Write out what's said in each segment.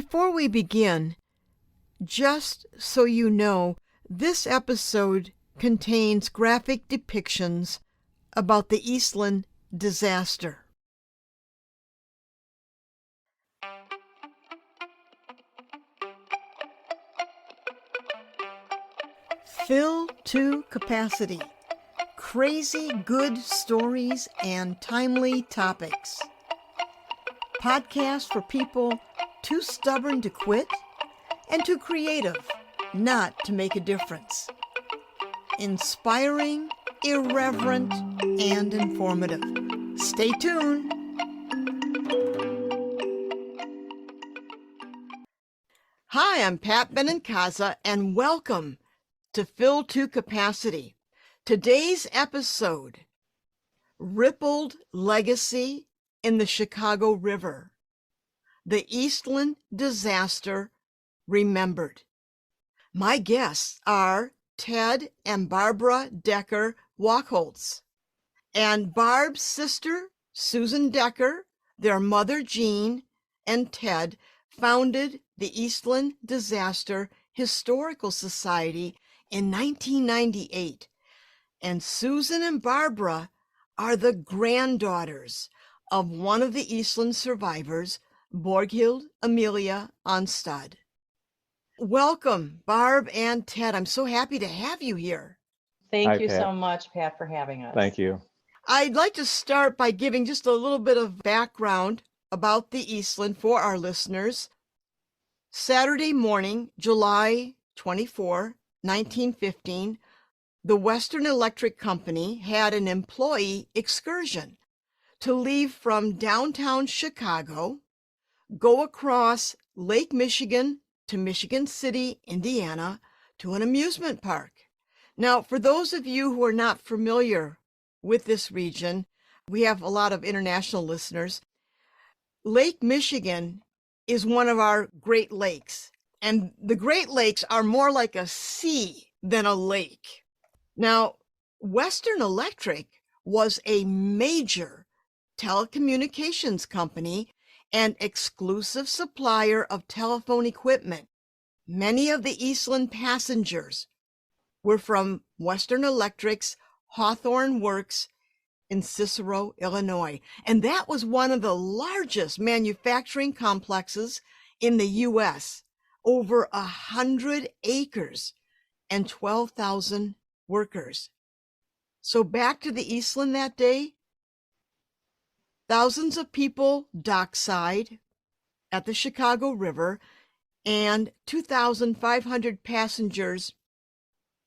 Before we begin, just so you know, this episode contains graphic depictions about the Eastland disaster. Fill to capacity. Crazy good stories and timely topics. Podcast for people too stubborn to quit and too creative not to make a difference. Inspiring, irreverent, and informative. Stay tuned. Hi, I'm Pat Benincasa, and welcome to Fill to Capacity. Today's episode, Rippled Legacy in the Chicago River. The Eastland Disaster Remembered. My guests are Ted and Barbara Decker Wachholz, and Barb's sister, Susan Decker, their mother, Jean, and Ted founded the Eastland Disaster Historical Society in 1998. And Susan and Barbara are the granddaughters of one of the Eastland survivors, Borghild Amelia Onstad. Welcome, Barb and Ted. I'm so happy to have you here. Thank you so much, Pat, for having us. Thank you. I'd like to start by giving just a little bit of background about the Eastland for our listeners. Saturday morning, July 24, 1915, the Western Electric Company had an employee excursion to leave from downtown Chicago, go across Lake Michigan to Michigan City, Indiana, to an amusement park. Now, for those of you who are not familiar with this region, we have a lot of international listeners. Lake Michigan is one of our Great Lakes, and the Great Lakes are more like a sea than a lake. Now, Western Electric was a major telecommunications company and exclusive supplier of telephone equipment. Many of the Eastland passengers were from Western Electric's Hawthorne Works in Cicero, Illinois. And that was one of the largest manufacturing complexes in the U.S., over 100 acres and 12,000 workers. So back to the Eastland that day, thousands of people dockside at the Chicago River and 2,500 passengers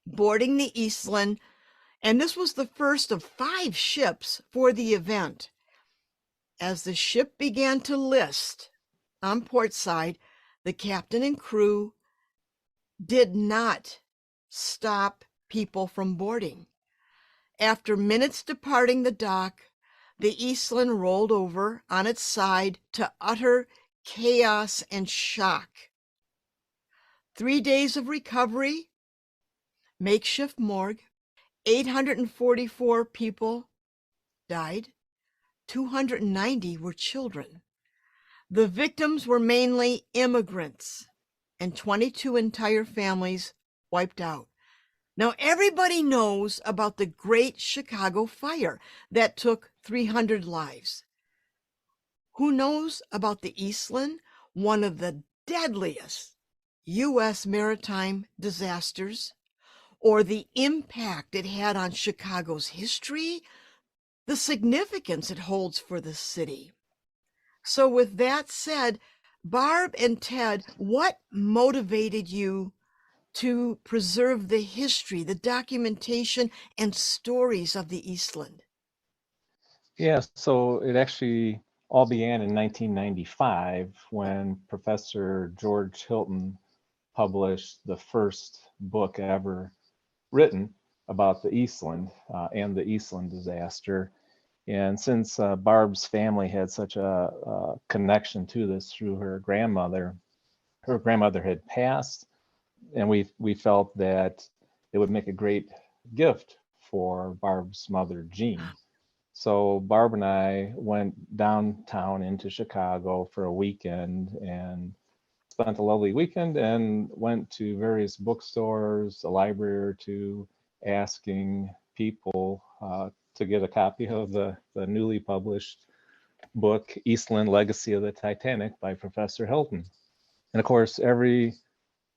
boarding the Eastland. And this was the first of 5 ships for the event. As the ship began to list on port side, the captain and crew did not stop people from boarding. After minutes departing the dock, the Eastland rolled over on its side to utter chaos and shock. 3 days of recovery, makeshift morgue, 844 people died, 290 were children. The victims were mainly immigrants, and 22 entire families wiped out. Now, everybody knows about the Great Chicago Fire that took 300 lives. Who knows about the Eastland, one of the deadliest U.S. maritime disasters, or the impact it had on Chicago's history, the significance it holds for the city? So with that said, Barb and Ted, what motivated you to preserve the history, the documentation, and stories of the Eastland? Yeah, so it actually all began in 1995 when Professor George Hilton published the first book ever written about the Eastland and the Eastland disaster. And since Barb's family had such a connection to this through her grandmother had passed, and we felt that it would make a great gift for Barb's mother, Jean. So Barb and I went downtown into Chicago for a weekend and spent a lovely weekend and went to various bookstores, a library or two, asking people to get a copy of the newly published book, Eastland Legacy of the Titanic by Professor Hilton. And of course, every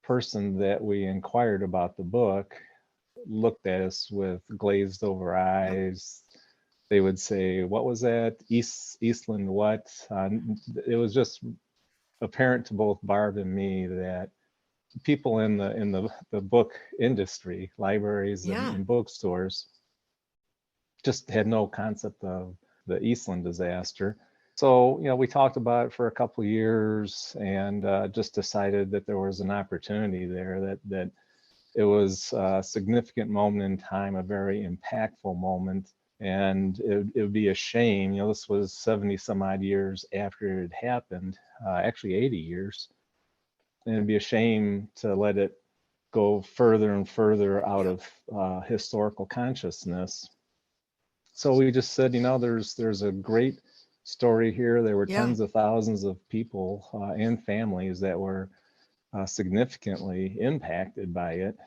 person that we inquired about the book looked at us with glazed over eyes. They would say, "What was that? Eastland what?" It was just apparent to both Barb and me that people in the book industry, libraries and bookstores, just had no concept of the Eastland disaster. So, we talked about it for a couple of years and just decided that there was an opportunity there, that it was a significant moment in time, a very impactful moment. And it would be a shame, this was 70 some odd years after it had happened, actually 80 years. And it'd be a shame to let it go further and further out of historical consciousness. So we just said, there's a great story here. There were tens of thousands of people and families that were significantly impacted by it.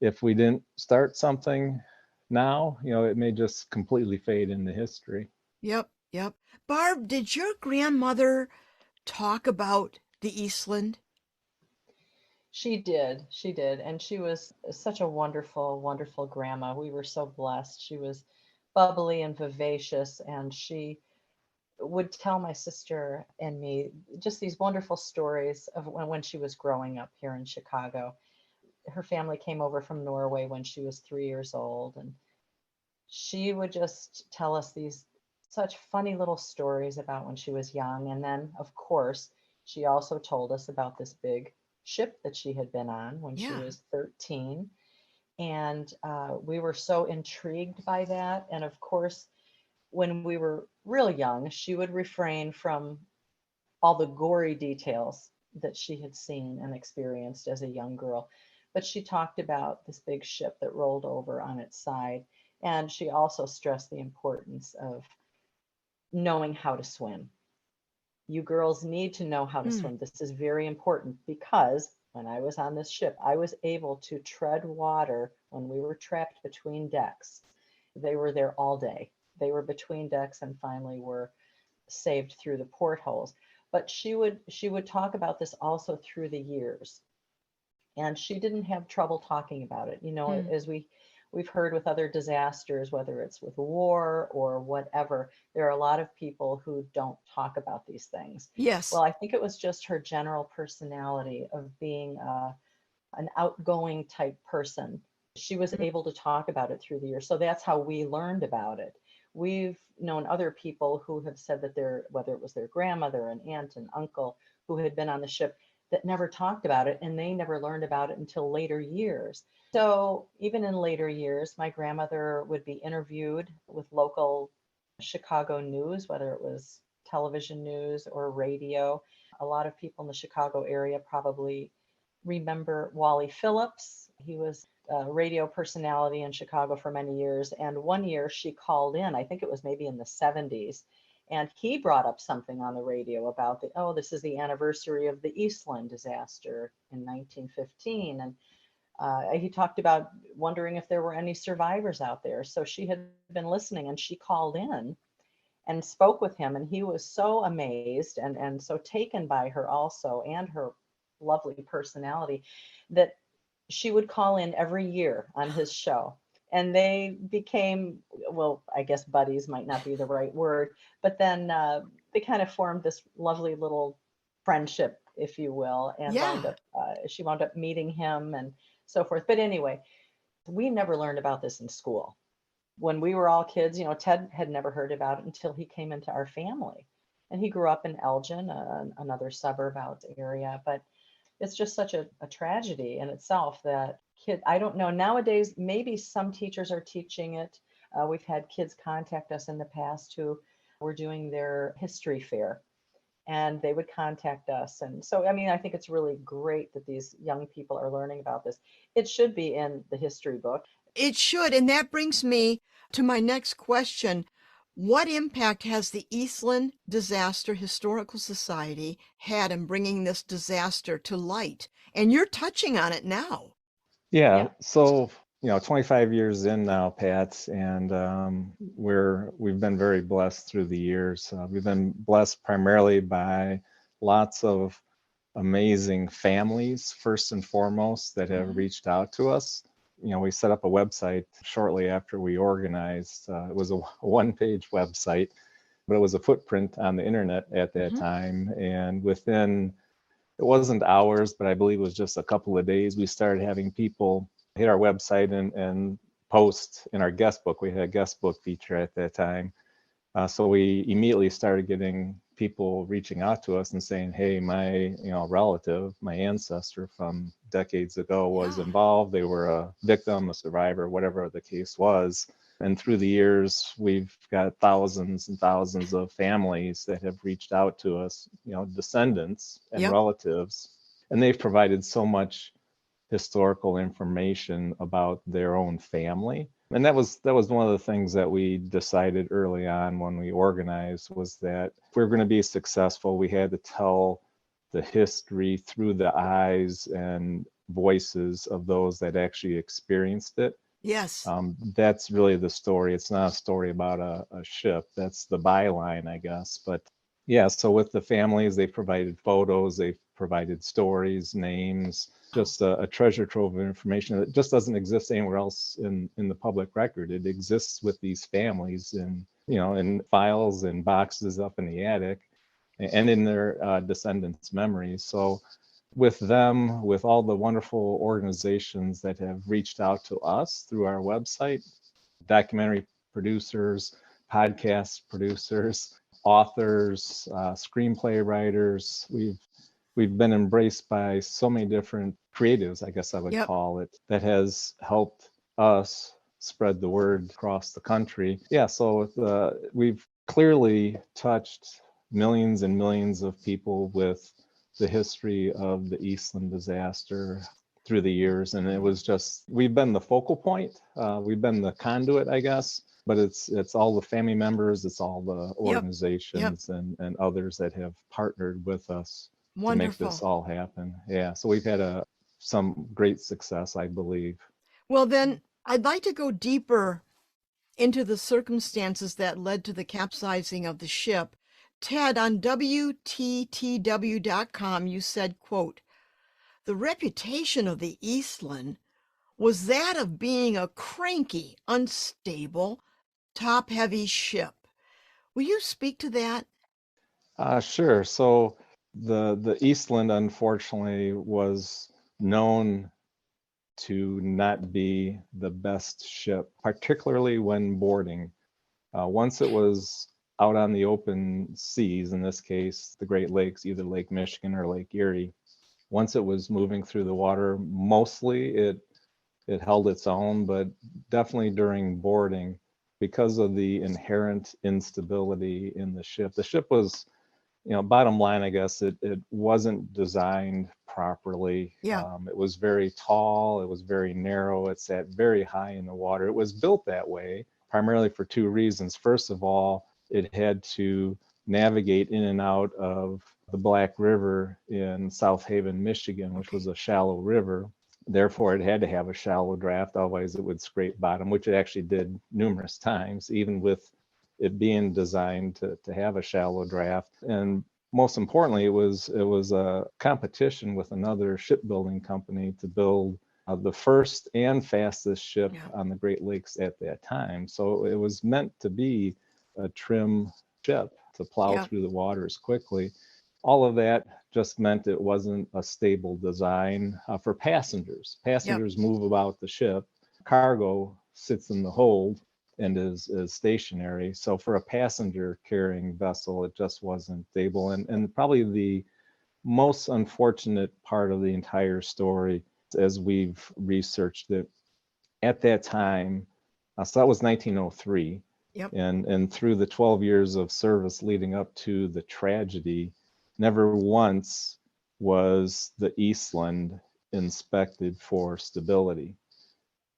If we didn't start something now, it may just completely fade into history. Yep. Barb, did your grandmother talk about the Eastland? She did. And she was such a wonderful, wonderful grandma. We were so blessed. She was bubbly and vivacious, and she would tell my sister and me just these wonderful stories of when she was growing up here in Chicago. Her family came over from Norway when she was 3 years old, and she would just tell us these such funny little stories about when she was young. And then, of course, she also told us about this big ship that she had been on when she was 13. And we were so intrigued by that. And of course, when we were real young, she would refrain from all the gory details that she had seen and experienced as a young girl. But she talked about this big ship that rolled over on its side. And she also stressed the importance of knowing how to swim. You girls need to know how to swim. This is very important, because when I was on this ship, I was able to tread water when we were trapped between decks. They were there all day. They were between decks and finally were saved through the portholes. But she would talk about this also through the years. And she didn't have trouble talking about it. As we've heard with other disasters, whether it's with war or whatever, there are a lot of people who don't talk about these things. Yes. Well, I think it was just her general personality of being an outgoing type person. She was able to talk about it through the years. So that's how we learned about it. We've known other people who have said that whether it was their grandmother, an aunt, an uncle who had been on the ship, that never talked about it, and they never learned about it until later years. So even in later years, my grandmother would be interviewed with local Chicago news, whether it was television news or radio. A lot of people in the Chicago area probably remember Wally Phillips. He was a radio personality in Chicago for many years. And one year she called in, I think it was maybe in the 70s, and he brought up something on the radio about this is the anniversary of the Eastland disaster in 1915. And he talked about wondering if there were any survivors out there. So she had been listening, and she called in and spoke with him. And he was so amazed and so taken by her also, and her lovely personality, that she would call in every year on his show. And they became, well, I guess buddies might not be the right word, but then they kind of formed this lovely little friendship, if you will, and she wound up meeting him and so forth. But anyway, we never learned about this in school. When we were all kids, Ted had never heard about it until he came into our family. And he grew up in Elgin, another suburb out the area. But it's just such a tragedy in itself that I don't know, nowadays, maybe some teachers are teaching it. We've had kids contact us in the past who were doing their history fair, and they would contact us. And so, I think it's really great that these young people are learning about this. It should be in the history book. It should. And that brings me to my next question. What impact has the Eastland Disaster Historical Society had in bringing this disaster to light? And you're touching on it now. Yeah, Yeah. so 25 years in now, Pat, and we've been very blessed through the years. We've been blessed primarily by lots of amazing families, first and foremost, that have reached out to us. We set up a website shortly after we organized. It was a one-page website, but it was a footprint on the internet at that time. And within, it wasn't hours, but I believe it was just a couple of days, we started having people hit our website and post in our guest book. We had a guest book feature at that time. So we immediately started getting people reaching out to us and saying, hey, my relative, my ancestor from decades ago was involved. They were a victim, a survivor, whatever the case was. And through the years, we've got thousands and thousands of families that have reached out to us, descendants and relatives. And they've provided so much historical information about their own family. And that was one of the things that we decided early on when we organized, was that if we were going to be successful, we had to tell the history through the eyes and voices of those that actually experienced it. Yes. That's really the story. It's not a story about a ship. That's the byline, I guess. But yeah, so with the families, they provided photos, they provided stories, names, just a treasure trove of information that just doesn't exist anywhere else in the public record. It exists with these families in files and boxes up in the attic and in their descendants' memories. So with them, with all the wonderful organizations that have reached out to us through our website, documentary producers, podcast producers, authors, screenplay writers, we've been embraced by so many different creatives, I guess I would call it, that has helped us spread the word across the country. Yeah, so we've clearly touched millions and millions of people with the history of the Eastland disaster through the years. And it was just, we've been the focal point. We've been the conduit, I guess, but it's all the family members, it's all the organizations and others that have partnered with us to make this all happen. Yeah, so we've had some great success, I believe. Well, then I'd like to go deeper into the circumstances that led to the capsizing of the ship. Ted, on WTTW.com, you said, quote, the reputation of the Eastland was that of being a cranky, unstable, top-heavy ship. Will you speak to that? Sure. So the Eastland, unfortunately, was known to not be the best ship, particularly when boarding. Once it was out on the open seas, in this case, the Great Lakes, either Lake Michigan or Lake Erie, once it was moving through the water, mostly it held its own, but definitely during boarding, because of the inherent instability in the ship. The ship was, bottom line, I guess, it wasn't designed properly. It was very tall, it was very narrow, it sat very high in the water. It was built that way primarily for two reasons. First of all, it had to navigate in and out of the Black River in South Haven, Michigan, which was a shallow river. Therefore, it had to have a shallow draft, otherwise it would scrape bottom, which it actually did numerous times, even with it being designed to have a shallow draft. And most importantly, it was a competition with another shipbuilding company to build the first and fastest ship on the Great Lakes at that time. So it was meant to be a trim ship to plow through the waters quickly. All of that just meant it wasn't a stable design for passengers. Passengers move about the ship. Cargo sits in the hold and is stationary. So for a passenger carrying vessel, it just wasn't stable. And probably the most unfortunate part of the entire story, as we've researched it, at that time, so that was 1903. And through the 12 years of service leading up to the tragedy, never once was the Eastland inspected for stability.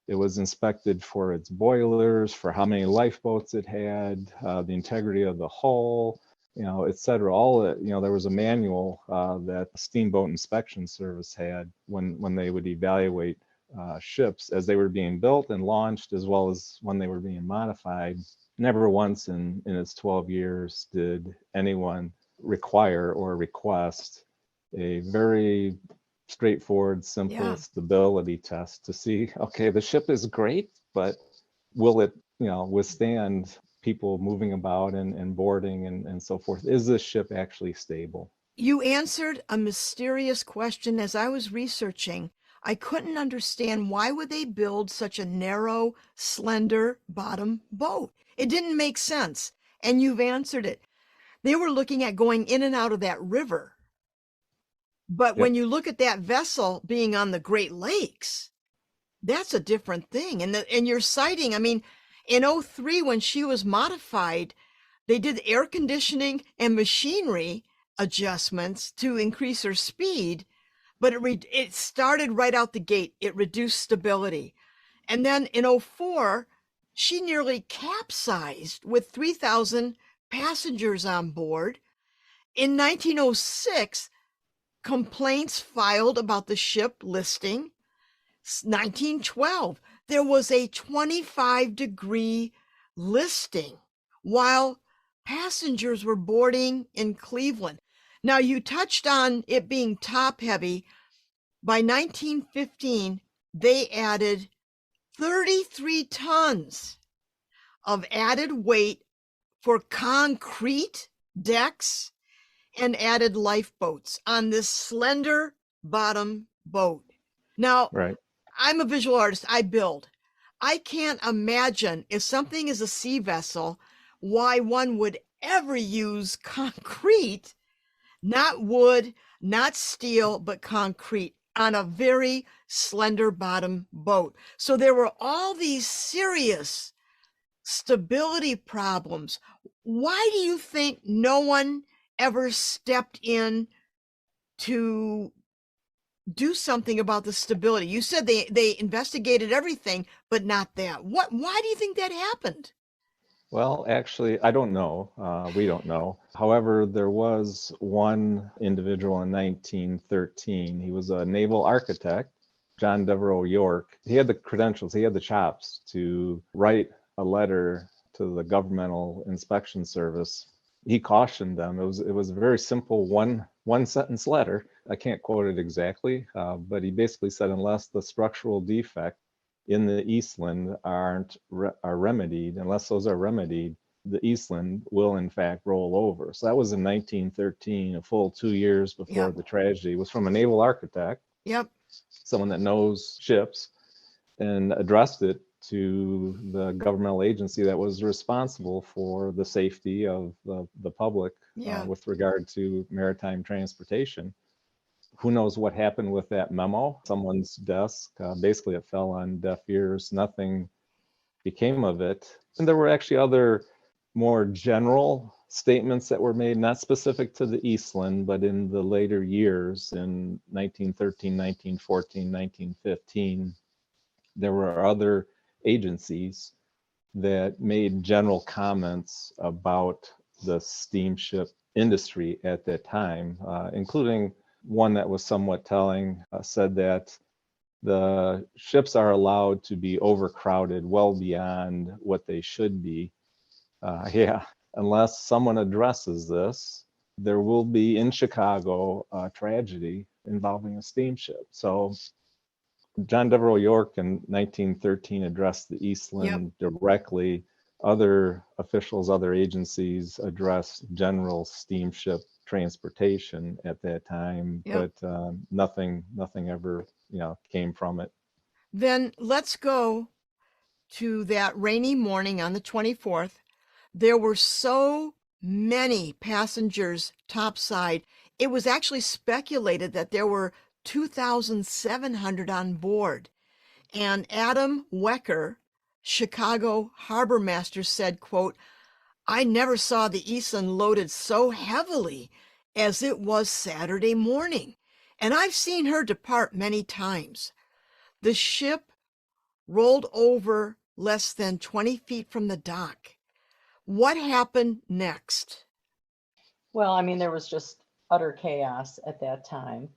It was inspected for its boilers, for how many lifeboats it had, the integrity of the hull, et cetera. All that, there was a manual that the Steamboat Inspection Service had when they would evaluate ships as they were being built and launched, as well as when they were being modified. Never once in its 12 years did anyone require or request a very straightforward, simple stability test to see, okay, the ship is great, but will it, withstand people moving about and boarding and so forth? Is this ship actually stable? You answered a mysterious question as I was researching. I couldn't understand why would they build such a narrow, slender bottom boat? It didn't make sense. And you've answered it. They were looking at going in and out of that river. But when you look at that vessel being on the Great Lakes, that's a different thing. And you're citing, I mean, in 03, when she was modified, they did air conditioning and machinery adjustments to increase her speed, but it started right out the gate. It reduced stability. And then in 04, she nearly capsized with 3,000 passengers on board. In 1906, complaints filed about the ship listing. 1912, there was a 25-degree listing while passengers were boarding in Cleveland. Now, you touched on it being top heavy. By 1915, they added 33 tons of added weight for concrete decks and added lifeboats on this slender bottom boat. Now, Right. I'm a visual artist. I build. I can't imagine if something is a sea vessel, why one would ever use concrete, not wood, not steel, but concrete on a very slender bottom boat. So there were all these serious stability problems. Why do you think no one ever stepped in to do something about the stability? You said they investigated everything, but not that. Why do you think that happened? Well, actually, I don't know. We don't know. However, there was one individual in 1913. He was a naval architect, John Devereux York. He had the credentials, he had the chops to write a letter to the Governmental Inspection Service. He cautioned them. It was a very simple one sentence letter. I can't quote it exactly, but he basically said, unless the structural defect in the Eastland are remedied, unless those are remedied, the Eastland will in fact roll over. So that was in 1913, a full 2 years before the tragedy. It was from a naval architect, someone that knows ships, and addressed it to the governmental agency that was responsible for the safety of the public with regard to maritime transportation. Who knows what happened with that memo? Someone's desk. Basically, it fell on deaf ears. Nothing became of it. And there were actually other more general statements that were made, not specific to the Eastland, but in the later years, in 1913, 1914, 1915, there were other agencies that made general comments about the steamship industry at that time, including one that was somewhat telling, said that the ships are allowed to be overcrowded well beyond what they should be. Unless someone addresses this, there will be in Chicago a tragedy involving a steamship. So John Devereux York in 1913 addressed the Eastland directly. Other officials, other agencies addressed general steamship transportation at that time, but nothing ever came from it. Then let's go to that rainy morning on the 24th. There were so many passengers topside. It was actually speculated that there were 2,700 on board. And Adam Wecker, Chicago harbor master, said, quote, "I never saw the Eastland loaded so heavily as it was Saturday morning, and I've seen her depart many times. The ship rolled over less than 20 feet from the dock. What happened next? Well, I mean, there was just utter chaos at that time.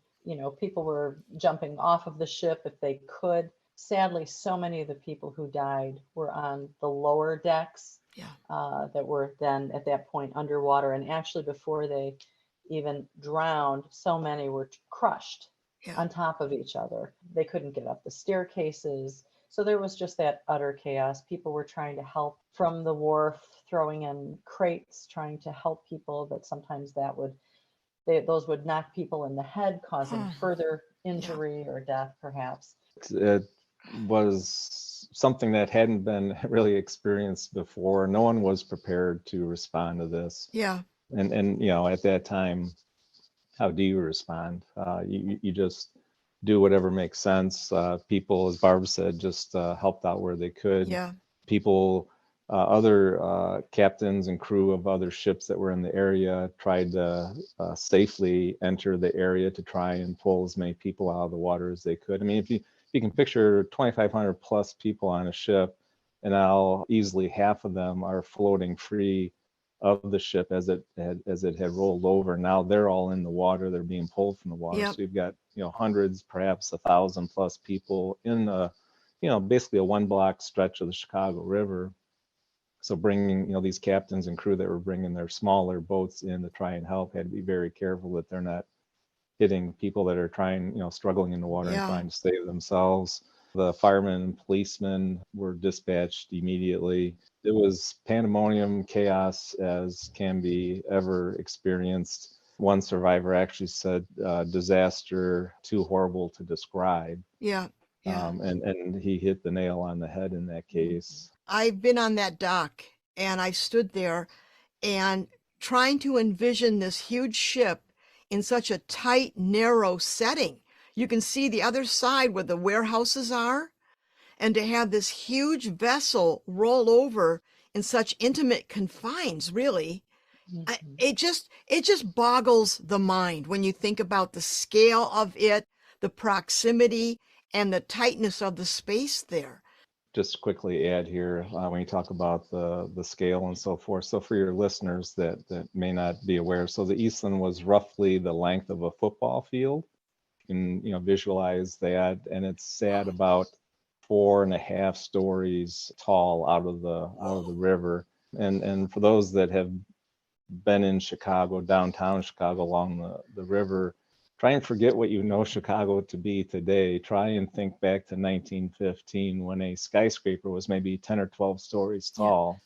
People were jumping off of the ship if they could. Sadly, so many of the people who died were on the lower decks Yeah. that were then at that point underwater. And actually, before they even drowned, so many were crushed Yeah. on top of each other. They couldn't get up the staircases. So there was just that utter chaos. People were trying to help from the wharf, throwing in crates, trying to help people, but sometimes those would knock people in the head, causing further injury or death, perhaps. It was something that hadn't been really experienced before. No one was prepared to respond to this. Yeah. And at that time, how do you respond? You just do whatever makes sense. People, as Barb said, just helped out where they could. Yeah. People, other captains and crew of other ships that were in the area tried to safely enter the area to try and pull as many people out of the water as they could. I mean, if you can picture 2,500 plus people on a ship, and now easily half of them are floating free of the ship as it had rolled over. Now they're all in the water. They're being pulled from the water. Yep. So you've got hundreds, perhaps 1,000 plus people in a basically a 1 block stretch of the Chicago River. So bringing these captains and crew that were bringing their smaller boats in to try and help had to be very careful that they're not hitting people that are struggling in the water and Yeah. trying to save themselves. The firemen and policemen were dispatched immediately. It was pandemonium, chaos as can be ever experienced. One survivor actually said, disaster too horrible to describe. Yeah. Yeah. And he hit the nail on the head in that case. I've been on that dock and I stood there and trying to envision this huge ship in such a tight, narrow setting. You can see the other side where the warehouses are, and to have this huge vessel roll over in such intimate confines, really, it just boggles the mind when you think about the scale of it, the proximity, and the tightness of the space there. Just quickly add here, when you talk about the scale and so forth. So for your listeners that may not be aware, so the Eastland was roughly the length of a football field. You can visualize that, and it sat about 4.5 stories tall out of the river. And for those that have been in Chicago, downtown Chicago, along the river, try and forget what you know Chicago to be today. Try and think back to 1915 when a skyscraper was maybe 10 or 12 stories tall,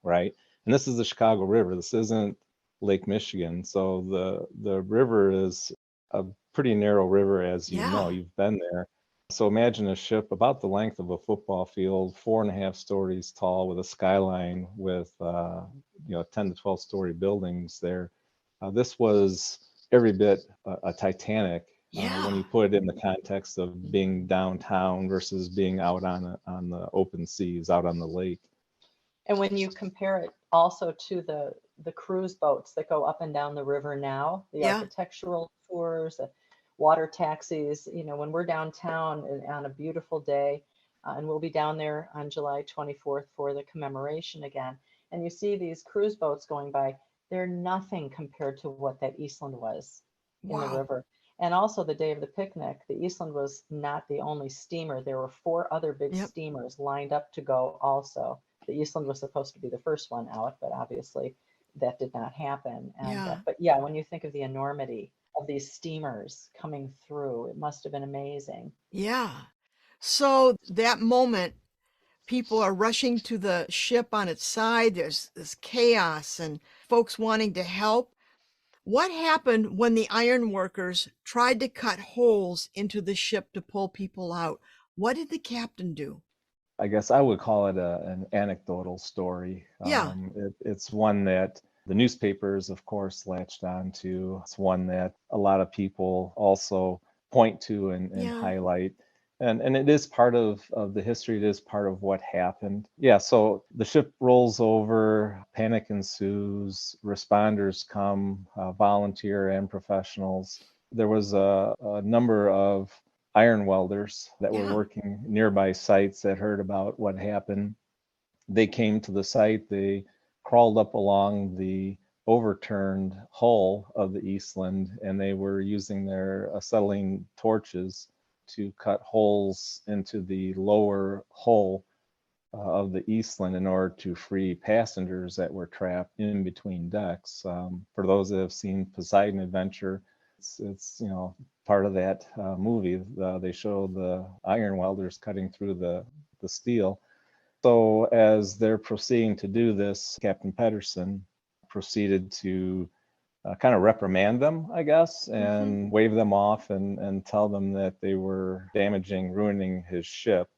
right? And this is the Chicago River. This isn't Lake Michigan. So the river is a pretty narrow river, as you know. You've been there. So imagine a ship about the length of a football field, 4.5 stories tall, with a skyline with 10 to 12 story buildings there. This was every bit a Titanic when you put it in the context of being downtown versus being out on the open seas, out on the lake. And when you compare it also to the cruise boats that go up and down the river now, the architectural tours, the water taxis, when we're downtown on a beautiful day, and we'll be down there on July 24th for the commemoration again, and you see these cruise boats going by, they're nothing compared to what that Eastland was in the river. And also the day of the picnic, the Eastland was not the only steamer. There were 4 other big steamers lined up to go also. The Eastland was supposed to be the first one out, but obviously that did not happen. And, but yeah, when you think of the enormity of these steamers coming through, it must have been amazing. Yeah. So that moment, people are rushing to the ship on its side. There's this chaos and folks wanting to help. What happened when the iron workers tried to cut holes into the ship to pull people out? What did the captain do? I guess I would call it an anecdotal story. It's one that the newspapers, of course, latched on to. It's one that a lot of people also point to and highlight. And it is part of the history. It is part of what happened. Yeah, so the ship rolls over, panic ensues, responders come, volunteer and professionals. There was a number of iron welders that were Yeah. working nearby sites that heard about what happened. They came to the site, they crawled up along the overturned hull of the Eastland, and they were using their acetylene torches to cut holes into the lower hull of the Eastland in order to free passengers that were trapped in between decks. For those that have seen Poseidon Adventure, it's part of that movie. They show the iron welders cutting through the steel. So as they're proceeding to do this, Captain Pedersen proceeded to kind of reprimand them, I guess, and wave them off and tell them that they were ruining his ship,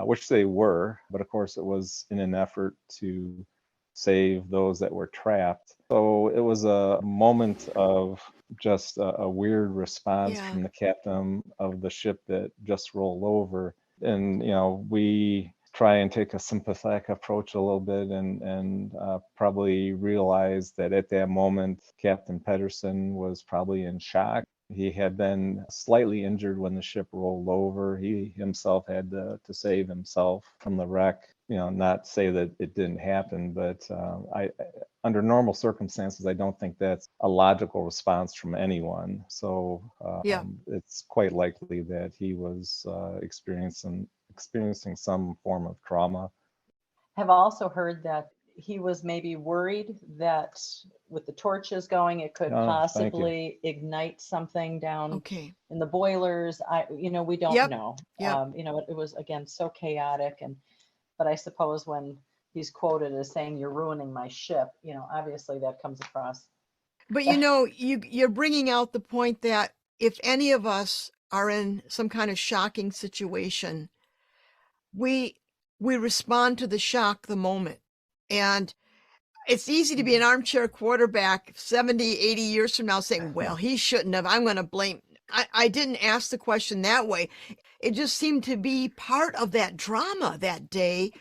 which they were. But of course, it was in an effort to save those that were trapped. So it was a moment of just a weird response Yeah. from the captain of the ship that just rolled over. And, we try and take a sympathetic approach a little bit and probably realize that at that moment, Captain Pedersen was probably in shock. He had been slightly injured when the ship rolled over. He himself had to save himself from the wreck. Not say that it didn't happen, but under normal circumstances, I don't think that's a logical response from anyone. So Yeah. it's quite likely that he was experiencing some form of trauma. Have also heard that he was maybe worried that with the torches going, it could Thank you. possibly ignite something down Okay. in the boilers. We don't Yep. know. Yep. It was, again, so chaotic. But I suppose when he's quoted as saying, "You're ruining my ship," obviously that comes across. But you're bringing out the point that if any of us are in some kind of shocking situation, we respond to the shock the moment. And it's easy to be an armchair quarterback 70, 80 years from now saying, well, he shouldn't have. I'm going to blame. I didn't ask the question that way. It just seemed to be part of that drama that day,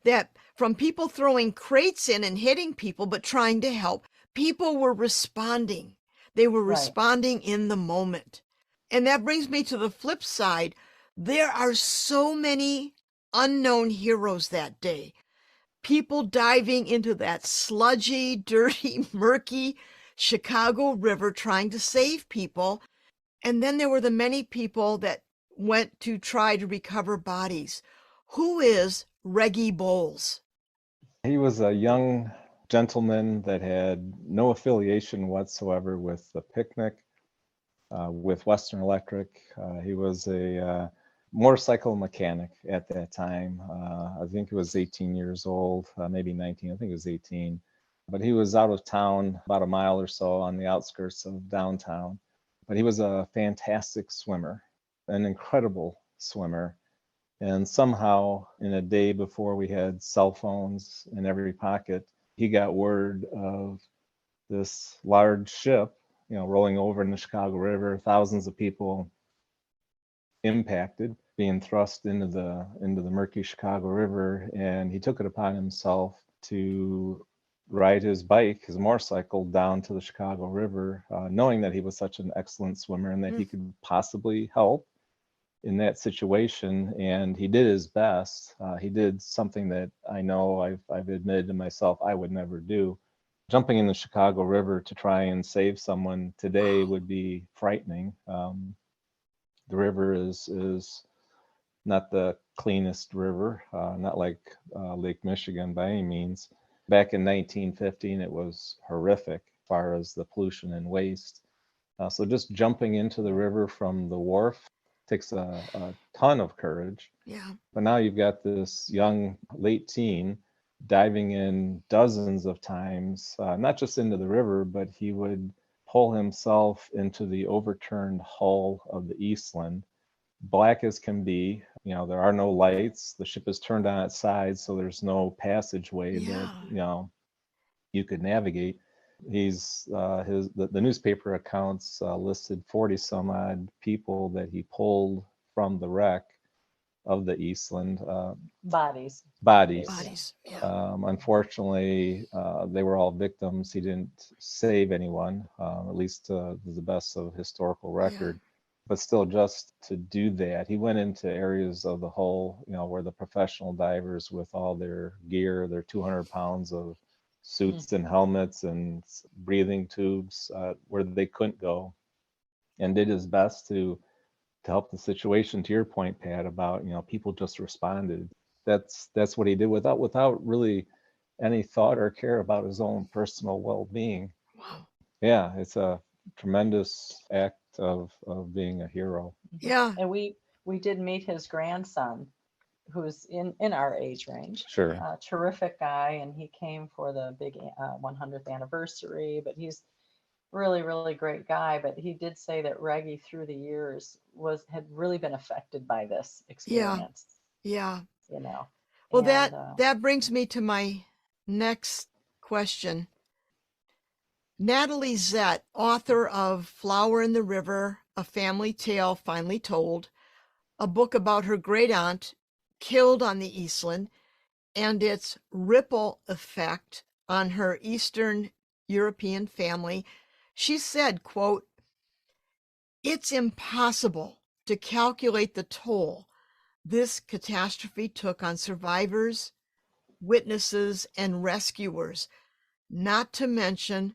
that from people throwing crates in and hitting people, but trying to help, people were responding. They were Right. responding in the moment. And that brings me to the flip side. There are so many unknown heroes that day. People diving into that sludgy, dirty, murky Chicago River trying to save people. And then there were the many people that went to try to recover bodies. Who is Reggie Bowles? He was a young gentleman that had no affiliation whatsoever with the picnic, with Western Electric. He was a motorcycle mechanic at that time. I think he was 18 years old, maybe 19. I think he was 18. But he was out of town about a mile or so on the outskirts of downtown. But he was a fantastic swimmer, an incredible swimmer. And somehow, in a day before we had cell phones in every pocket, he got word of this large ship, rolling over in the Chicago River, thousands of people impacted, being thrust into the murky Chicago River, and he took it upon himself to ride his bike, his motorcycle, down to the Chicago River, knowing that he was such an excellent swimmer and that he could possibly help in that situation. And he did his best. He did something that I know I've admitted to myself I would never do. Jumping in the Chicago River to try and save someone today would be frightening. The river is not the cleanest river, not like Lake Michigan by any means. Back in 1915, it was horrific as far as the pollution and waste. So just jumping into the river from the wharf takes a ton of courage. Yeah. But now you've got this young late teen diving in dozens of times, not just into the river, but he would pull himself into the overturned hull of the Eastland, black as can be. There are no lights. The ship is turned on its side, so there's no passageway that you could navigate. He's the newspaper accounts listed 40 some odd people that he pulled from the wreck of the Eastland. Bodies. Yeah. Unfortunately, they were all victims. He didn't save anyone, at least to the best of historical record. but still, just to do that, he went into areas of the hull, where the professional divers with all their gear, their 200 pounds of suits and helmets and breathing tubes, where they couldn't go, and did his best to help the situation. To your point, Pat, about people just responded. That's what he did without really any thought or care about his own personal well-being. Wow. Yeah, it's a tremendous act of being a hero. Yeah. And we did meet his grandson, who's in our age range. Sure. Terrific guy, and he came for the big 100th anniversary. But he's really, really great guy. But he did say that Reggie, through the years, had really been affected by this experience. Yeah. Well, And that brings me to my next question. Natalie Zett, author of Flower in the River, A Family Tale Finally Told, a book about her great aunt killed on the Eastland and its ripple effect on her Eastern European family. She said, quote, "It's impossible to calculate the toll this catastrophe took on survivors, witnesses, and rescuers, not to mention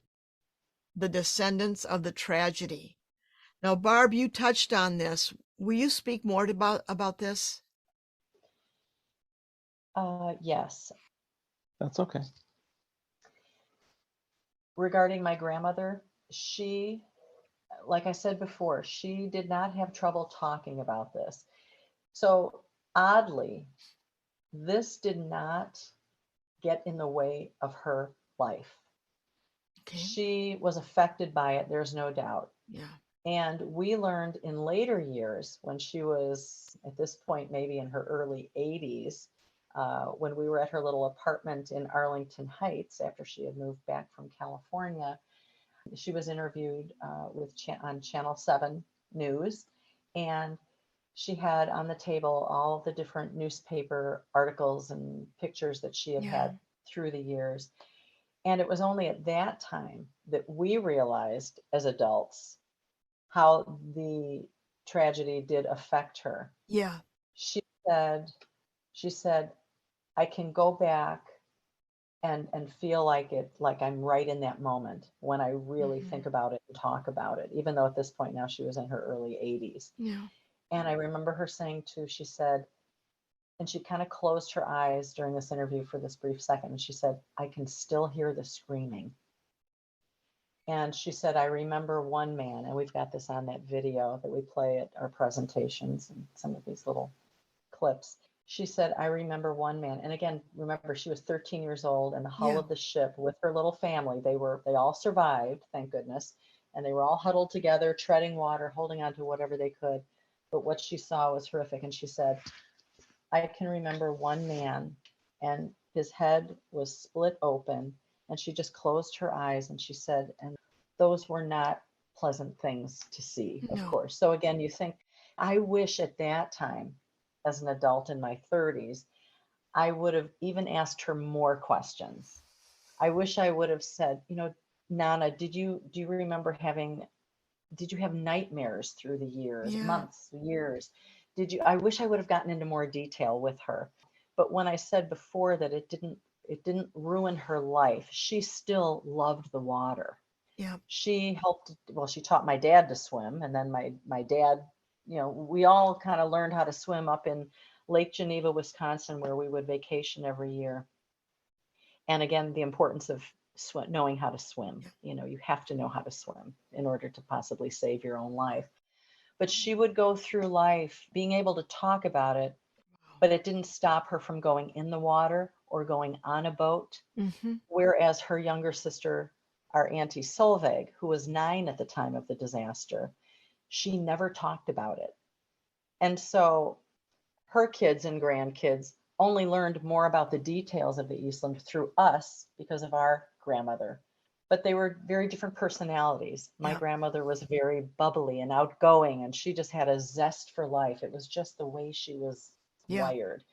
the descendants of the tragedy." Now, Barb, you touched on this. Will you speak more about this? yes. That's okay. Regarding my grandmother, she, like I said before, she did not have trouble talking about this. So oddly, this did not get in the way of her life. Okay. She was affected by it, there's no doubt. Yeah. And we learned in later years, when she was at this point maybe in her early 80s, when we were at her little apartment in Arlington Heights after she had moved back from California, she was interviewed on Channel 7 News, and she had on the table all the different newspaper articles and pictures that she had had through the years. And it was only at that time that we realized as adults how the tragedy did affect her. Yeah. She said, I can go back and feel like I'm right in that moment when I really think about it and talk about it, even though at this point now she was in her early 80s. Yeah. And I remember her saying too, she said, and she kind of closed her eyes during this interview for this brief second, and she said, I can still hear the screaming. And she said, I remember one man, and we've got this on that video that we play at our presentations and some of these little clips. She said, I remember one man. And again, remember, she was 13 years old in the hull of the ship with her little family. They all survived, thank goodness. And they were all huddled together, treading water, holding on to whatever they could. But what she saw was horrific. And she said, I can remember one man, and his head was split open, and she just closed her eyes and she said, and those were not pleasant things to see, of course. So again, you think, I wish at that time, as an adult in my 30s, I would have even asked her more questions. I wish I would have said, Nana, do you remember did you have nightmares through the years, months, years? I wish I would have gotten into more detail with her. But when I said before that it didn't ruin her life, she still loved the water. Yeah. She taught my dad to swim, and then my dad, we all kind of learned how to swim up in Lake Geneva, Wisconsin, where we would vacation every year. And again, the importance of knowing how to swim. You have to know how to swim in order to possibly save your own life. But she would go through life being able to talk about it, but it didn't stop her from going in the water or going on a boat. Whereas her younger sister, our Auntie Solveig, who was 9 at the time of the disaster, she never talked about it. And so her kids and grandkids only learned more about the details of the Eastland through us because of our grandmother. But they were very different personalities. My grandmother was very bubbly and outgoing, and she just had a zest for life. It was just the way she was wired.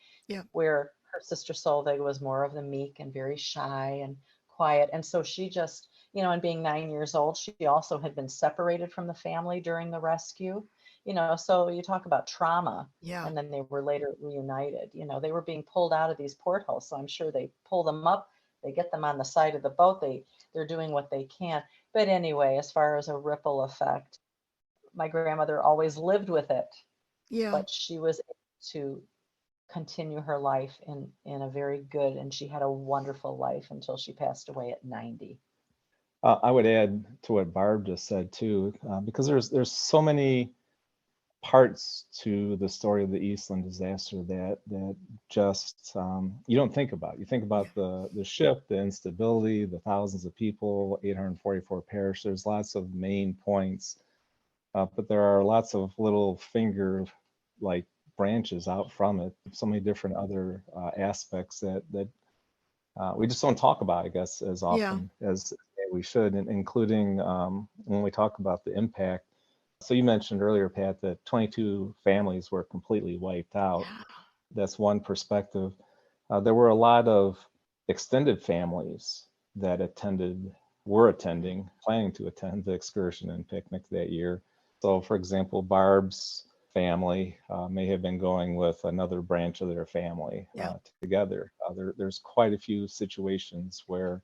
Where her sister Solveig was more of the meek and very shy and quiet. And so she just, and being 9 years old, she also had been separated from the family during the rescue. So you talk about trauma, Yeah. and then they were later reunited. They were being pulled out of these portholes, so I'm sure they pull them up, they get them on the side of the boat, they're doing what they can. But anyway, as far as a ripple effect, my grandmother always lived with it, Yeah. but she was able to continue her life in a very good, and she had a wonderful life until she passed away at 90. I would add to what Barb just said too, because there's so many parts to the story of the Eastland disaster that just you don't think about. You think Yeah. about the ship, the instability, the thousands of people, 844 perished. There's lots of main points, but there are lots of little finger like branches out from it. So many different other aspects that we just don't talk about, I guess, as Yeah. often as we should, including when we talk about the impact. So you mentioned earlier, Pat, that 22 families were completely wiped out. Yeah. That's one perspective. There were a lot of extended families that were attending, planning to attend the excursion and picnic that year. So, for example, Barb's family may have been going with another branch of their family Yeah. together. There's quite a few situations where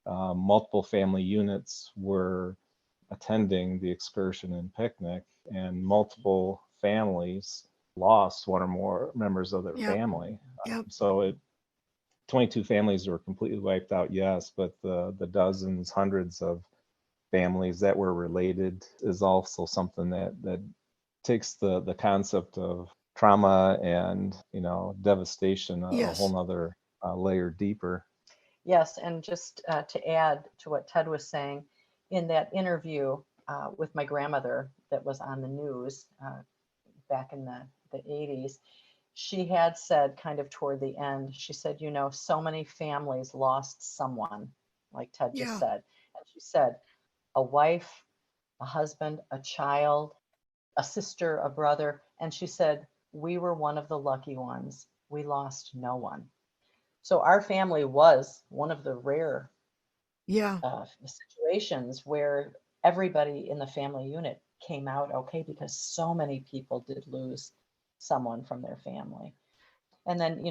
multiple family units were attending the excursion and picnic, and multiple families lost one or more members of their Yep. family. Yep. So 22 families were completely wiped out, yes, but the dozens, hundreds of families that were related is also something that takes the concept of trauma and devastation a whole Yes. nother layer deeper. Yes, and just to add to what Ted was saying, in that interview with my grandmother that was on the news back in the 80s, she had said, kind of toward the end, she said, so many families lost someone, like Ted just Yeah. said. And she said, a wife, a husband, a child, a sister, a brother. And she said, we were one of the lucky ones. We lost no one. So our family was one of the rare Yeah. situations where everybody in the family unit came out okay, because so many people did lose someone from their family. And then,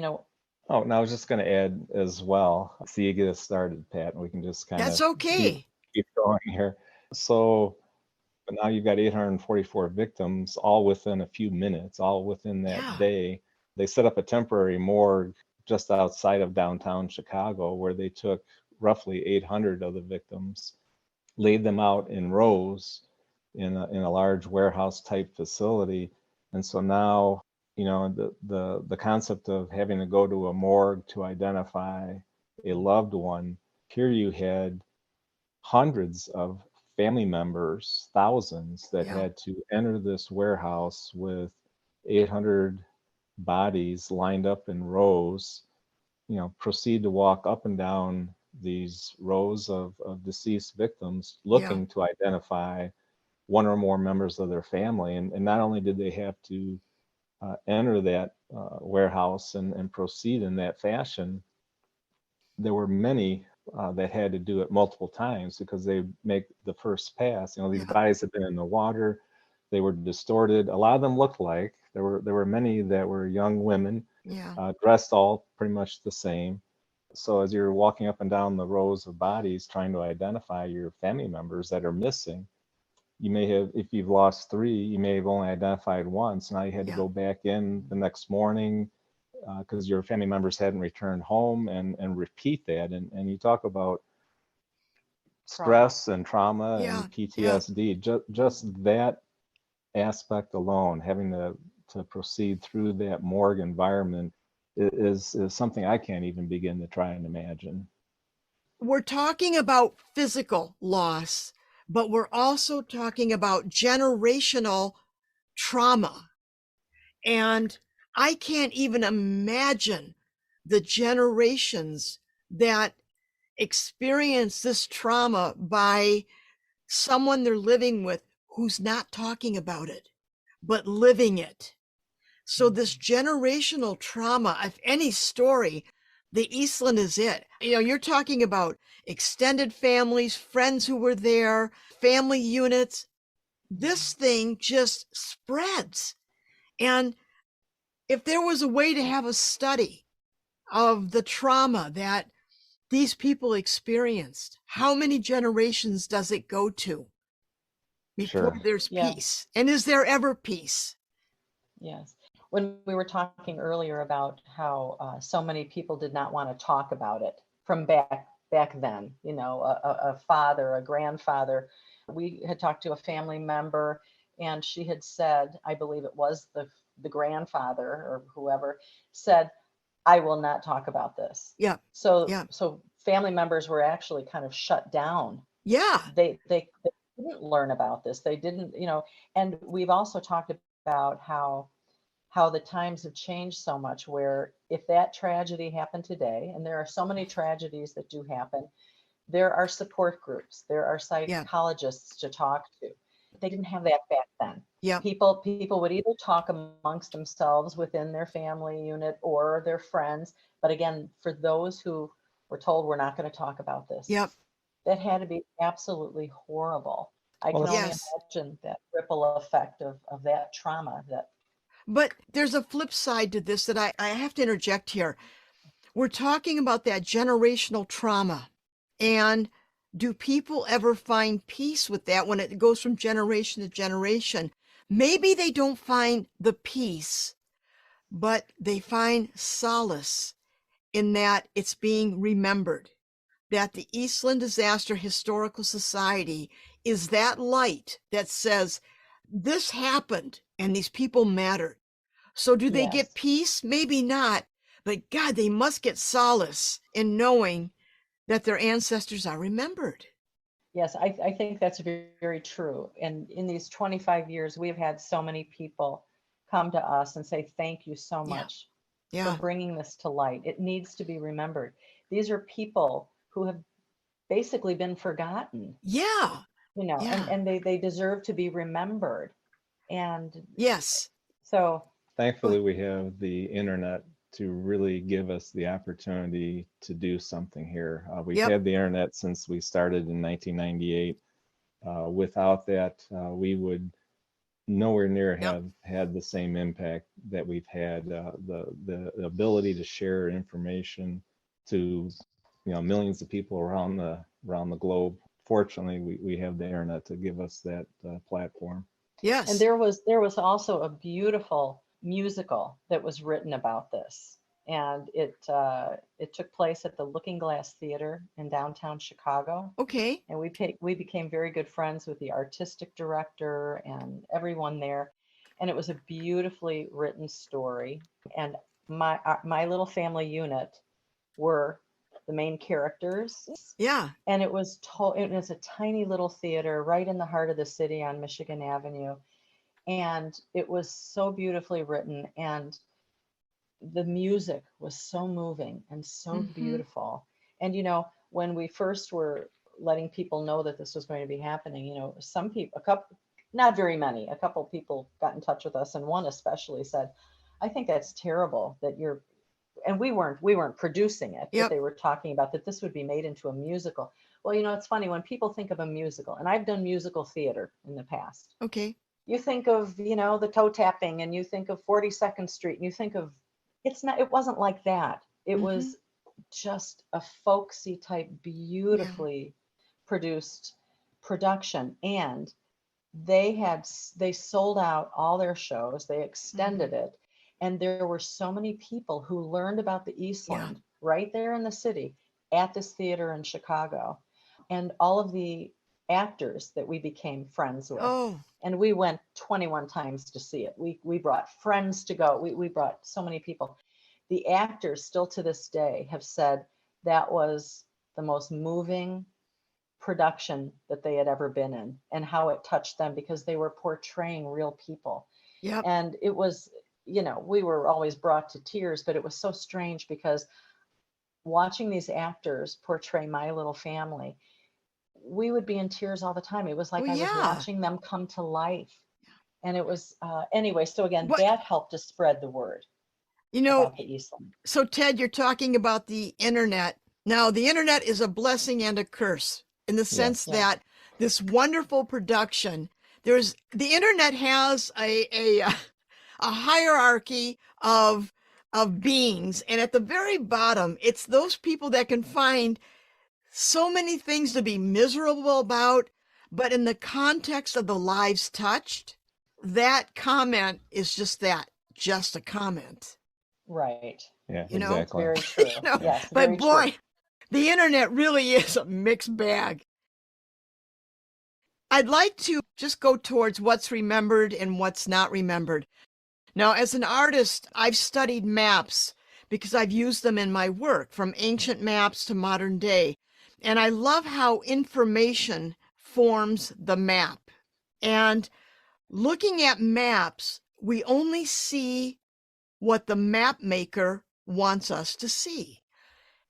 Oh, and I was just going to add as well. See, you get us started, Pat, and we can just kind That's of keep okay. going here. So, but now you've got 844 victims, all within a few minutes, all within that Yeah. day. They set up a temporary morgue just outside of downtown Chicago, where they took roughly 800 of the victims, laid them out in rows in a large warehouse type facility. And so now, the concept of having to go to a morgue to identify a loved one, here you had hundreds of family members, thousands, that Yeah. had to enter this warehouse with 800 bodies lined up in rows, proceed to walk up and down these rows of deceased victims, Yeah. looking to identify one or more members of their family. And not only did they have to enter that warehouse and proceed in that fashion, there were many that had to do it multiple times because they make the first pass. These Yeah. bodies had been in the water, they were distorted. A lot of them looked like there were many that were young women, Yeah. dressed all pretty much the same. So as you're walking up and down the rows of bodies trying to identify your family members that are missing, you may have, if you've lost three, you may have only identified one. So now you had to Yeah. go back in the next morning because your family members hadn't returned home, and repeat that. And you talk about trauma. stress and trauma Yeah. and Yeah. PTSD, just that aspect alone, having to proceed through that morgue environment is something I can't even begin to try and imagine. We're talking about physical loss, but we're also talking about generational trauma. And I can't even imagine the generations that experience this trauma by someone they're living with who's not talking about it, but living it. So, this generational trauma of any story, the Eastland is it. You're talking about extended families, friends who were there, family units. this thing just spreads. And if there was a way to have a study of the trauma that these people experienced, how many generations does it go to before Sure. there's Yeah. peace? And is there ever peace? Yes. When we were talking earlier about how so many people did not want to talk about it from back then, you know, a father, a grandfather. We had talked to a family member, and she had said, I believe it was the grandfather or whoever said, I will not talk about this. Yeah. So Yeah. so family members were actually kind of shut down. Yeah. They didn't learn about this. They didn't, you know, and we've also talked about how the times have changed so much, where if that tragedy happened today, and there are so many tragedies that do happen, there are support groups, there are Yeah. psychologists to talk to. They didn't have that back then. Yeah. People would either talk amongst themselves within their family unit or their friends. But again, for those who were told we're not going to talk about this, Yep. that had to be absolutely horrible. I Well, can only Yes. imagine that ripple effect of that trauma that But there's a flip side to this that I have to interject here. We're talking about that generational trauma. And do people ever find peace with that when it goes from generation to generation? Maybe they don't find the peace, but they find solace in that it's being remembered, that the Eastland Disaster Historical Society is that light that says, this happened and these people mattered. So do they get yes. peace? Maybe not, but God, they must get solace in knowing that their ancestors are remembered. Yes, I think that's very, very true. And in these 25 years, we've had so many people come to us and say, thank you so Yeah. much for Yeah. bringing this to light. It needs to be remembered. These are people who have basically been forgotten, Yeah. you know, Yeah. and they deserve to be remembered. And Yes. so, Thankfully, we have the internet to really give us the opportunity to do something here. We've Yep. had the internet since we started in 1998. Without that, we would nowhere near Yep. have had the same impact that we've had. The ability to share information to millions of people around the globe. Fortunately, we have the internet to give us that platform. and Yes. there was also a beautiful musical that was written about this, and it took place at the Looking Glass Theater in downtown Chicago. Okay. And we became very good friends with the artistic director and everyone there, and it was a beautifully written story. And my little family unit were the main characters, Yeah. and it was a tiny little theater right in the heart of the city on Michigan Avenue, and it was so beautifully written, and the music was so moving and so Mm-hmm. beautiful. And when we first were letting people know that this was going to be happening, some people, a couple, not very many, a couple people got in touch with us, and one especially said, I think that's terrible that you're, and we weren't producing it, but Yep. they were talking about that this would be made into a musical. Well, it's funny when people think of a musical, and I've done musical theater in the past. Okay. You think of, the toe tapping, and you think of 42nd Street, and you think of, it wasn't like that. It Mm-hmm. was just a folksy type, Yeah. beautifully produced production. And they sold out all their shows, they extended Mm-hmm. it. And there were so many people who learned about the Yeah. Eastland right there in the city at this theater in Chicago. And all of the actors that we became friends with. Oh. And we went 21 times to see it. We brought friends to go. We brought so many people. The actors still to this day have said that was the most moving production that they had ever been in, and how it touched them because they were portraying real people. Yep. And it was, we were always brought to tears, but it was so strange because watching these actors portray my little family, we would be in tears all the time. It was Oh like I was yeah. watching them come to life. And it was, anyway, so again, But that helped to spread the word you know, about the Eastland. so Ted, you're talking about the internet. Now, the internet is a blessing and a curse in the sense Yes. Yeah. that this wonderful production The internet has a hierarchy of beings, and at the very bottom, it's those people that can find so many things to be miserable about, but in the context of the lives touched, that comment is just a comment. Right. Yeah, You know? exactly. Very true. You know, Yes, but very boy, true. the internet really is a mixed bag. I'd like to just go towards what's remembered and what's not remembered. Now, as an artist, I've studied maps because I've used them in my work, from ancient maps to modern day. And I love how information forms the map. And looking at maps, we only see what the map maker wants us to see.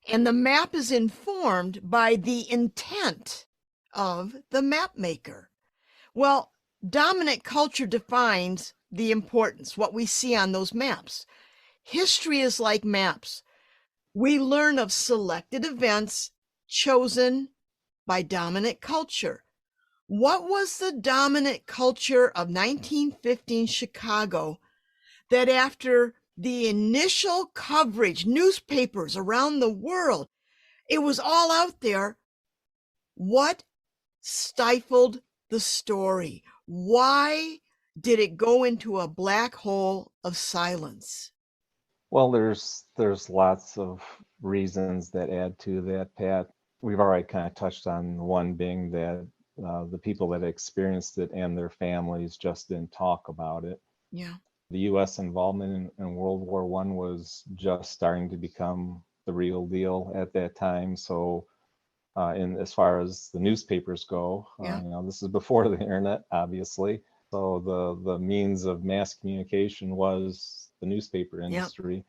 And the map is informed by the intent of the map maker. Well, dominant culture defines the importance, what we see on those maps. History is like maps. We learn of selected events chosen by dominant culture. What was the dominant culture of 1915 Chicago that after the initial coverage, newspapers around the world, it was all out there? What stifled the story? Why did it go into a black hole of silence? Well, there's lots of reasons that add to that, Pat. We've already kind of touched on one being that the people that experienced it and their families just didn't talk about it. Yeah. The U.S. involvement in World War I was just starting to become the real deal at that time. So, in as far as the newspapers go, Yeah. this is before the internet, obviously. So the means of mass communication was the newspaper industry.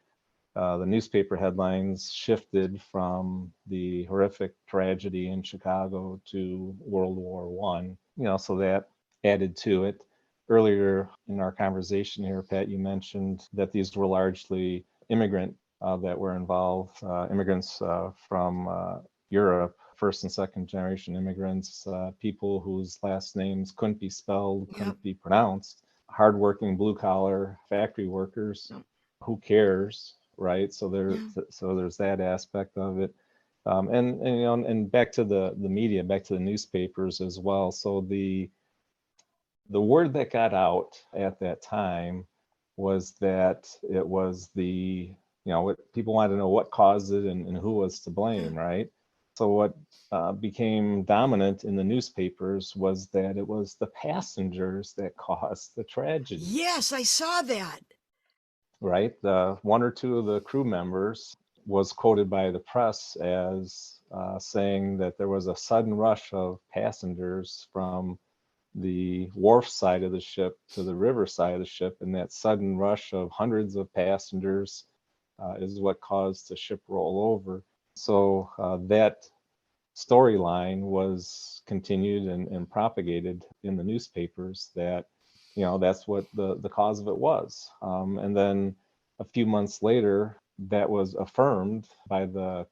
The newspaper headlines shifted from the horrific tragedy in Chicago to World War I. So that added to it. Earlier in our conversation here, Pat, you mentioned that these were largely immigrant that were involved, immigrants from Europe, first and second generation immigrants, people whose last names couldn't be spelled, couldn't be pronounced, hardworking blue collar factory workers. Who cares, right? So there's that aspect of it. And back to the media, back to the newspapers as well. So the word that got out at that time was that it was people wanted to know what caused it and who was to blame, right? So what became dominant in the newspapers was that it was the passengers that caused the tragedy. Yes, I saw that. Right? One or two of the crew members was quoted by the press as saying that there was a sudden rush of passengers from the wharf side of the ship to the river side of the ship, and that sudden rush of hundreds of passengers is what caused the ship roll over. So that storyline was continued and propagated in the newspapers that that's what the cause of it was. And then a few months later, that was affirmed by the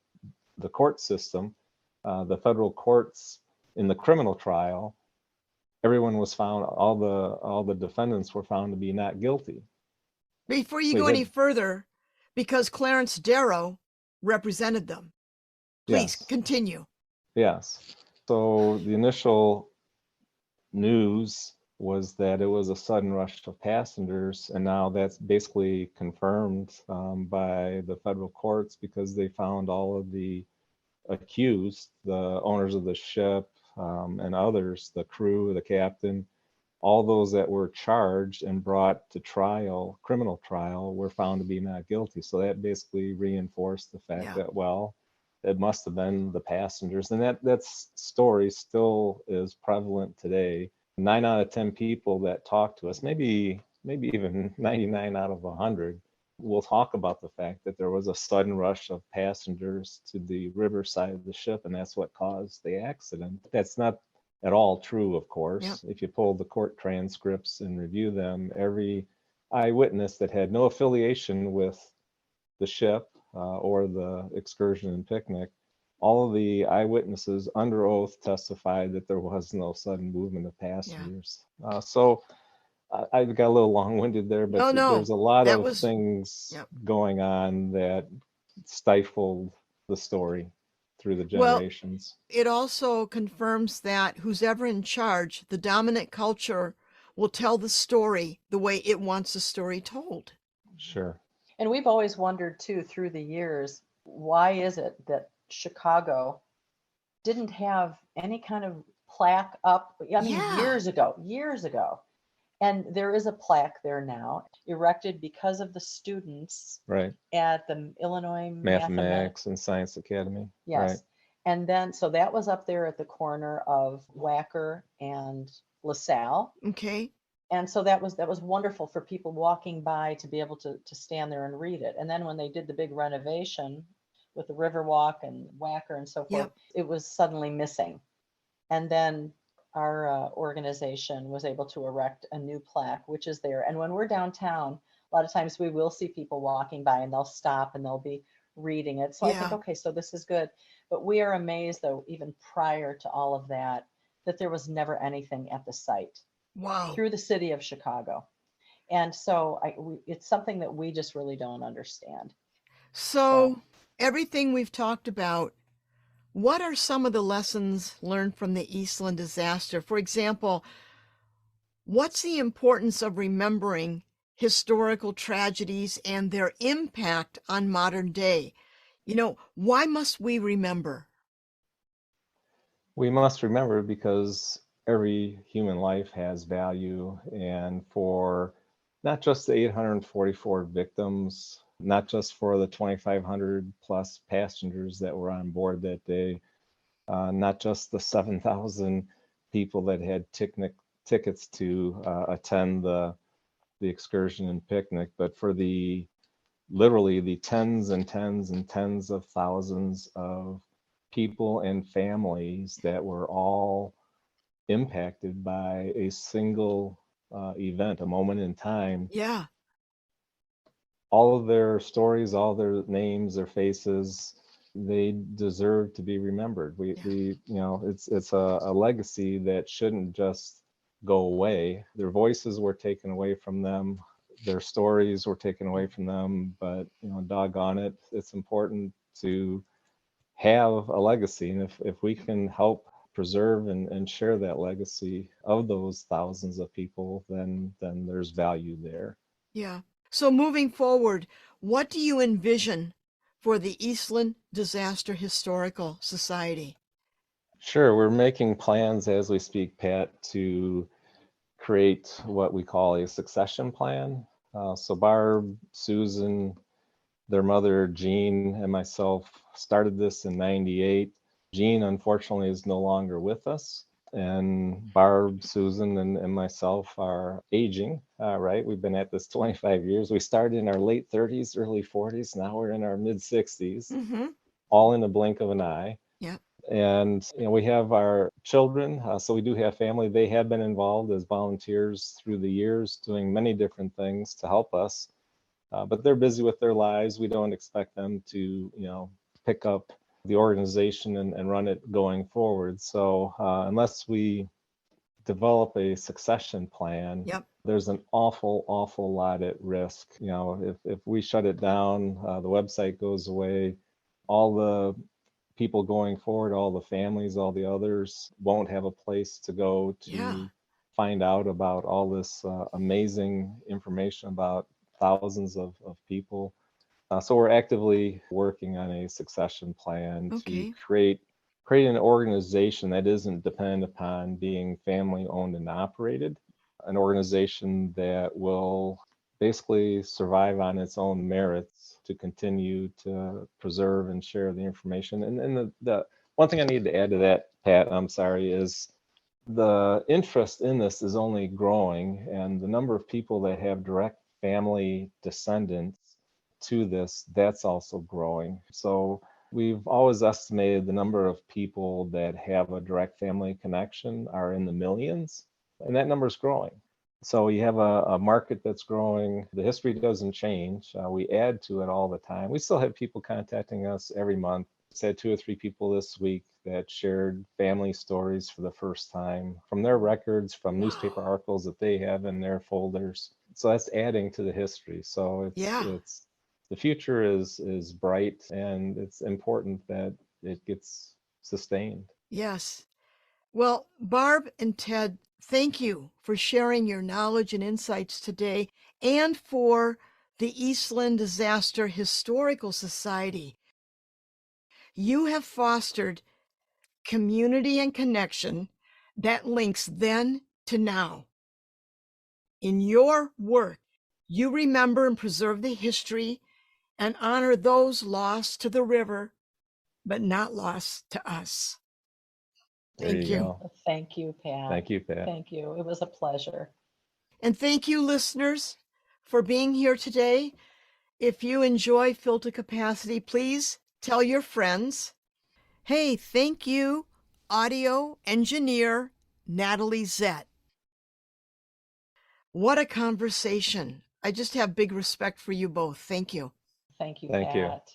court system, the federal courts. In the criminal trial, everyone was found, all the defendants were found to be not guilty. Before you So go you any had, further, because Clarence Darrow represented them. Please yes, continue. yes. So the initial news was that it was a sudden rush of passengers, and now that's basically confirmed by the federal courts because they found all of the accused, the owners of the ship and others, the crew, the captain, all those that were charged and brought to trial, criminal trial, were found to be not guilty. So that basically reinforced the fact that, well, it must have been the passengers. And that story still is prevalent today. 9 out of 10 people that talk to us, maybe even 99 out of 100, will talk about the fact that there was a sudden rush of passengers to the river side of the ship, and that's what caused the accident. That's not at all true, of course. If you pull the court transcripts and review them, every eyewitness that had no affiliation with the ship or the excursion and picnic all of the eyewitnesses under oath testified that there was no sudden movement of passengers. So I got a little long-winded there, but No, there's a lot that of was, things yep. going on that stifled the story through the Well, generations. it also confirms that who's ever in charge, the dominant culture, will tell the story the way it wants the story told. Sure. And we've always wondered too through the years, why is it that Chicago didn't have any kind of plaque up? I mean, Yeah. years ago. And there is a plaque there now, erected because of the students Right. at the Illinois Mathematics and Science Academy. Yes. Right. And then, so that was up there at the corner of Wacker and LaSalle. Okay. And so that was wonderful for people walking by to be able to stand there and read it. And then when they did the big renovation with the Riverwalk and Wacker and so forth, Yep. it was suddenly missing. And then our organization was able to erect a new plaque, which is there. And when we're downtown, a lot of times we will see people walking by and they'll stop and they'll be reading it. So I think, Yeah. okay, so this is good. But we are amazed, though, even prior to all of that, that there was never anything at the site Wow. through the city of Chicago. And so it's something that we just really don't understand. So, everything we've talked about, what are some of the lessons learned from the Eastland disaster? For example, what's the importance of remembering historical tragedies and their impact on modern day? Why must we remember? We must remember because every human life has value, and for not just the 844 victims, not just for the 2,500 plus passengers that were on board that day, not just the 7,000 people that had tickets to attend the excursion and picnic, but for literally the tens and tens and tens of thousands of people and families that were all impacted by a single event, a moment in time. Yeah. All of their stories, all their names, their faces, they deserve to be remembered. It's a legacy that shouldn't just go away. Their voices were taken away from them. Their stories were taken away from them, but doggone it, it's important to have a legacy. And if we can help preserve and share that legacy of those thousands of people, then there's value there. Yeah. So moving forward, what do you envision for the Eastland Disaster Historical Society? Sure, we're making plans as we speak, Pat, to create what we call a succession plan. So Barb, Susan, their mother, Jean, and myself started this in '98. Jean, unfortunately, is no longer with us. And Barb, Susan, and myself are aging, right? We've been at this 25 years. We started in our late 30s, early 40s. Now we're in our mid 60s, Mm-hmm. all in the blink of an eye. Yep. And we have our children, so we do have family. They have been involved as volunteers through the years, doing many different things to help us. But they're busy with their lives. We don't expect them to, pick up the organization and run it going forward. So unless we develop a succession plan, Yep. there's an awful lot at risk. If we shut it down, the website goes away, all the people going forward, all the families, all the others won't have a place to go to Yeah. find out about all this amazing information about thousands of people. So we're actively working on a succession plan to Okay. create an organization that isn't dependent upon being family owned and operated, an organization that will basically survive on its own merits to continue to preserve and share the information. And the one thing I need to add to that, Pat, I'm sorry, is the interest in this is only growing, and the number of people that have direct family descendants to this, that's also growing. So we've always estimated the number of people that have a direct family connection are in the millions, and that number is growing. So you have a market that's growing. The history doesn't change. We add to it all the time. We still have people contacting us every month Had 2 or 3 people this week that shared family stories for the first time from their records, from newspaper articles that they have in their folders. So that's adding to the history. So Yeah. it's the future is bright, and it's important that it gets sustained. Yes. Well, Barb and Ted, thank you for sharing your knowledge and insights today, and for the Eastland Disaster Historical Society. You have fostered community and connection that links then to now. In your work, you remember and preserve the history and honor those lost to the river, but not lost to us. There Thank you you. go. Thank you, Pat. Thank you, Pat. Thank you. It was a pleasure. And thank you, listeners, for being here today. If you enjoy Filter Capacity, please tell your friends. Hey, thank you, audio engineer Natalie Zett. What a conversation. I just have big respect for you both. Thank you. Thank you, Thank you. Pat.